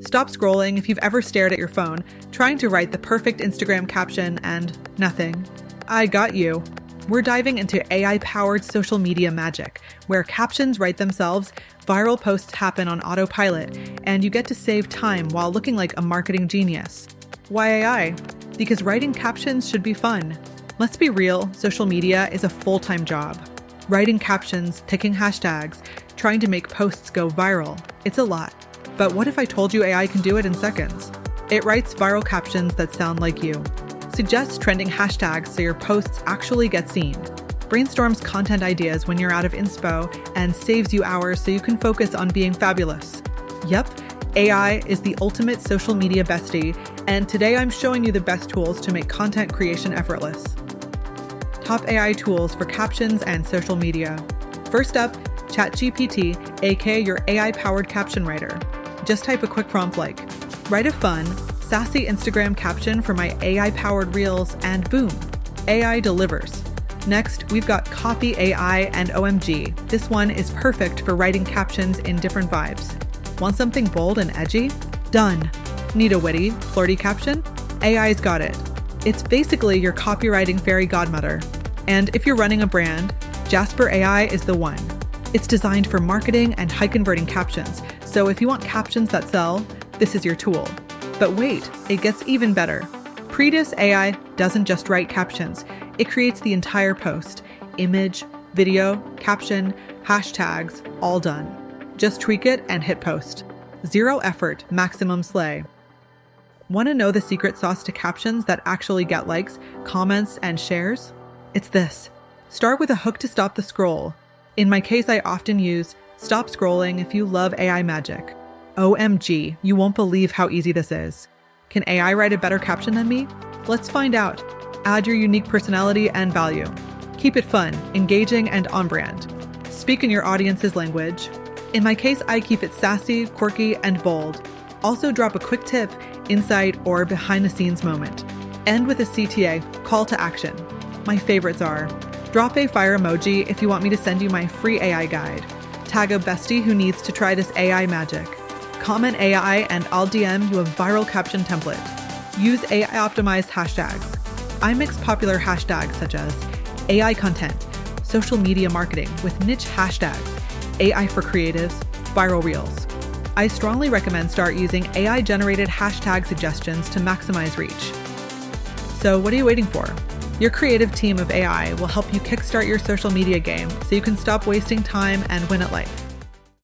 Stop scrolling if you've ever stared at your phone, trying to write the perfect Instagram caption and nothing. I got you. We're diving into AI-powered social media magic, where captions write themselves, viral posts happen on autopilot, and you get to save time while looking like a marketing genius. Why AI? Because writing captions should be fun. Let's be real, social media is a full-time job. Writing captions, picking hashtags, trying to make posts go viral. It's a lot. But what if I told you AI can do it in seconds? It writes viral captions that sound like you. Suggests trending hashtags so your posts actually get seen. Brainstorms content ideas when you're out of inspo and saves you hours so you can focus on being fabulous. Yep, AI is the ultimate social media bestie, and today I'm showing you the best tools to make content creation effortless. Top AI tools for captions and social media. First up, ChatGPT, aka your AI-powered caption writer. Just type a quick prompt like, write a fun, sassy Instagram caption for my AI-powered reels, and boom, AI delivers. Next, we've got Copy AI and OMG. This one is perfect for writing captions in different vibes. Want something bold and edgy? Done. Need a witty, flirty caption? AI's got it. It's basically your copywriting fairy godmother. And if you're running a brand, Jasper AI is the one. It's designed for marketing and high-converting captions, so if you want captions that sell, this is your tool. But wait, it gets even better. Predis AI doesn't just write captions, it creates the entire post. Image, video, caption, hashtags, all done. Just tweak it and hit post. Zero effort, maximum slay. Want to know the secret sauce to captions that actually get likes, comments, and shares? It's this. Start with a hook to stop the scroll. In my case, I often use stop scrolling if you love AI magic. OMG, you won't believe how easy this is. Can AI write a better caption than me? Let's find out. Add your unique personality and value. Keep it fun, engaging, and on brand. Speak in your audience's language. In my case, I keep it sassy, quirky, and bold. Also drop a quick tip, insight, or behind-the-scenes moment. End with a CTA, call to action. My favorites are, drop a fire emoji if you want me to send you my free AI guide. Tag a bestie who needs to try this AI magic. Comment AI and I'll DM you a viral caption template. Use AI-optimized hashtags. I mix popular hashtags such as AI content, social media marketing with niche hashtags, AI for creatives, viral reels. I strongly recommend start using AI-generated hashtag suggestions to maximize reach. So what are you waiting for? Your creative team of AI will help you kickstart your social media game so you can stop wasting time and win at life.